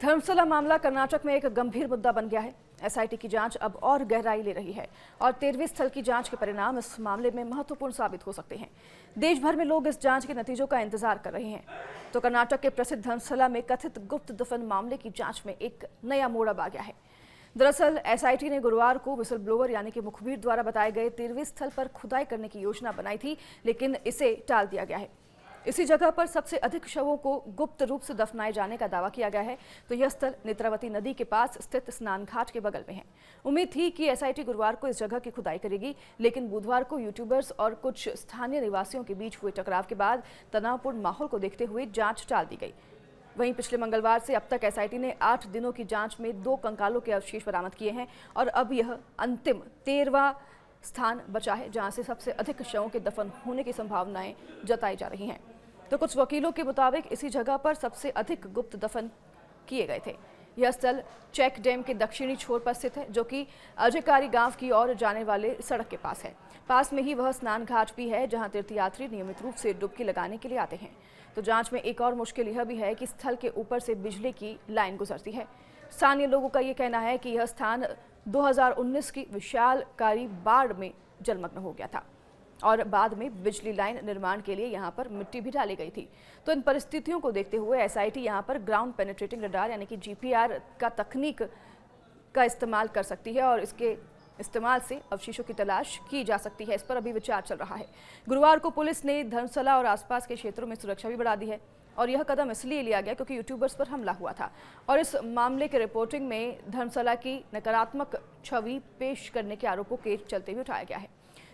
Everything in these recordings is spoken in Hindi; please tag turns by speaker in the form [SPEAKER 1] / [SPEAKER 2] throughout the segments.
[SPEAKER 1] धर्मशाला मामला कर्नाटक में एक गंभीर मुद्दा बन गया है। एसआईटी की जांच अब और गहराई ले रही है और 13वीं स्थल की जांच के परिणाम इस मामले में महत्वपूर्ण साबित हो सकते हैं। देश भर में लोग इस जांच के नतीजों का इंतजार कर रहे हैं। तो कर्नाटक के प्रसिद्ध धर्मशाला में कथित गुप्त दफन मामले की जांच में एक नया मोड़ अब आ गया है। दरअसल एसआईटी ने गुरुवार को विसल ब्लोअर यानी कि मुखबिर द्वारा बताए गए 13वीं स्थल पर खुदाई करने की योजना बनाई थी, लेकिन इसे टाल दिया गया है। इसी जगह पर सबसे अधिक शवों को गुप्त रूप से दफनाए जाने का दावा किया गया है। तो यह स्थल नेत्रावती नदी के पास स्थित स्नान घाट के बगल में है। उम्मीद थी कि एसआईटी गुरुवार को इस जगह की खुदाई करेगी, लेकिन बुधवार को यूट्यूबर्स और कुछ स्थानीय निवासियों के बीच हुए टकराव के बाद तनावपूर्ण माहौल को देखते हुए जांच टाल दी गई। वहीं पिछले मंगलवार से अब तक एसआईटी ने 8 दिनों की जांच में 2 कंकालों के अवशेष बरामद किए हैं और अब यह अंतिम 13वां स्थान बचा है जहां से सबसे अधिक शवों के दफन होने की संभावनाएं जताई जा रही हैं। तो कुछ वकीलों के मुताबिक इसी जगह पर सबसे अधिक गुप्त दफन किए गए थे। यह स्थल चेक डैम के दक्षिणी छोर पर स्थित है, जो कि अजयकारी गांव की ओर जाने वाले सड़क के पास है। पास में ही वह स्नान घाट भी है जहां तीर्थयात्री नियमित रूप से डुबकी लगाने के लिए आते हैं। तो जांच में एक और मुश्किल यह भी है कि स्थल के ऊपर से बिजली की लाइन गुजरती है। स्थानीय लोगों का यह कहना है कि यह स्थान 2019 की विशालकारी बाढ़ में जलमग्न हो गया था और बाद में बिजली लाइन निर्माण के लिए यहां पर मिट्टी भी डाली गई थी। तो इन परिस्थितियों को देखते हुए एसआईटी यहां पर ग्राउंड पेनिट्रेटिंग रडार यानी कि जीपीआर का तकनीक का इस्तेमाल कर सकती है और इसके इस्तेमाल से अवशेषों की तलाश की जा सकती है। इस पर अभी विचार चल रहा है। गुरुवार को पुलिस ने धर्मशाला और आसपास के क्षेत्रों में सुरक्षा भी बढ़ा दी है और यह कदम इसलिए लिया गया क्योंकि यूट्यूबर्स पर हमला हुआ था और इस मामले के रिपोर्टिंग में धर्मशाला की नकारात्मक छवि पेश करने के आरोपों के चलते भी उठाया गया है।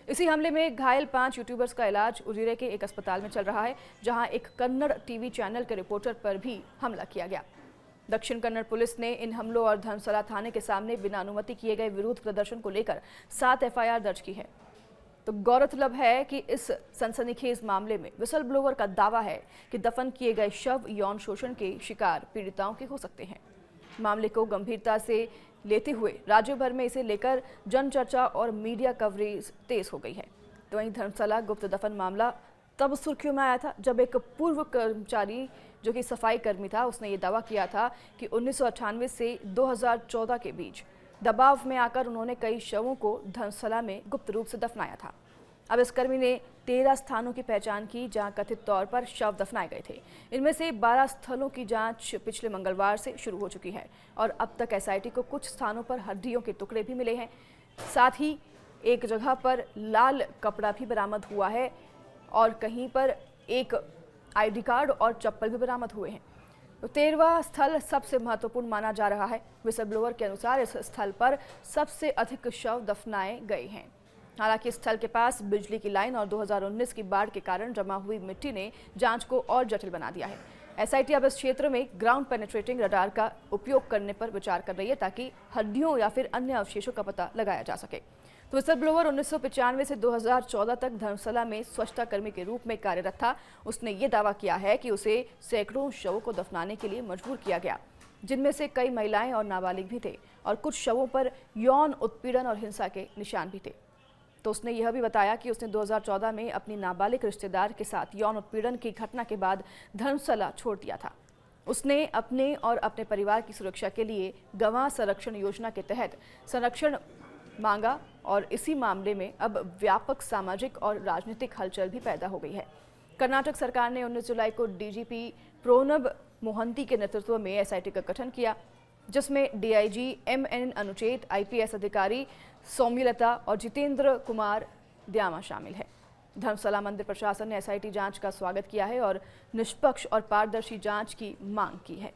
[SPEAKER 1] इसी हमले में घायल 5 यूट्यूबर्स का इलाज उजिरे के एक अस्पताल में चल रहा है, जहां एक कन्नड़ टीवी चैनल के रिपोर्टर पर भी हमला किया गया। दक्षिण कन्नड़ पुलिस ने इन हमलों और धर्मशाला थाने के सामने बिना अनुमति किए गए विरोध प्रदर्शन को लेकर 7 एफआईआर दर्ज की है। तो गौरतलब है कि इस सनसनीखेज मामले में विसल ब्लोअर का दावा है कि दफन किए गए शव यौन शोषण के शिकार पीड़िताओं के हो सकते हैं। मामले को गंभीरता से लेते हुए राज्य भर में इसे लेकर जनचर्चा और मीडिया कवरेज तेज हो गई है। तो वहीं धर्मशाला गुप्त दफन मामला तब सुर्खियों में आया था जब एक पूर्व कर्मचारी जो कि सफाई कर्मी था, उसने ये दावा किया था कि 1998 से 2014 के बीच दबाव में आकर उन्होंने कई शवों को धर्मशाला में गुप्त रूप से दफनाया था। अब इस कर्मी ने 13 स्थानों की पहचान की जहां कथित तौर पर शव दफनाए गए थे। इनमें से 12 स्थलों की जांच पिछले मंगलवार से शुरू हो चुकी है और अब तक एसआईटी को कुछ स्थानों पर हड्डियों के टुकड़े भी मिले हैं। साथ ही एक जगह पर लाल कपड़ा भी बरामद हुआ है और कहीं पर एक आईडी कार्ड और चप्पल भी बरामद हुए हैं। तो 13वां स्थल सबसे महत्वपूर्ण माना जा रहा है। विसल ब्लोअर के अनुसार इस स्थल पर सबसे अधिक शव दफनाए गए हैं। हालांकि स्थल के पास बिजली की लाइन और 2019 की बाढ़ के कारण जमा हुई मिट्टी ने जांच को और जटिल बना दिया है। एसआईटी अब इस क्षेत्र में ग्राउंड पेनिट्रेटिंग रडार का उपयोग करने पर विचार कर रही है ताकि हड्डियों या फिर अन्य अवशेषों का पता लगाया जा सके। तो विसल ब्लोअर 1995 से 2014 तक धर्मशाला में स्वच्छता कर्मी के रूप में कार्यरत था। उसने ये दावा किया है कि उसे सैकड़ों शवों को दफनाने के लिए मजबूर किया गया, जिनमें से कई महिलाएं और नाबालिग भी थे और कुछ शवों पर यौन उत्पीड़न और हिंसा के निशान भी थे। तो उसने यह भी बताया कि उसने 2014 में अपनी नाबालिग रिश्तेदार के साथ यौन उत्पीड़न की घटना के बाद धर्मशाला छोड़ दिया था। उसने अपने और अपने परिवार की सुरक्षा के लिए गवाह संरक्षण योजना के तहत संरक्षण मांगा और इसी मामले में अब व्यापक सामाजिक और राजनीतिक हलचल भी पैदा हो गई है। कर्नाटक सरकार ने 19 जुलाई को डीजीपी प्रणब मोहंती के नेतृत्व में एसआईटी का गठन किया, जिसमें डीआईजी एमएन अनुचेत, आईपीएस अधिकारी सौम्यलता और जितेंद्र कुमार द्यामा शामिल है। धर्मशाला मंदिर प्रशासन ने एसआईटी जांच का स्वागत किया है और निष्पक्ष और पारदर्शी जांच की मांग की है।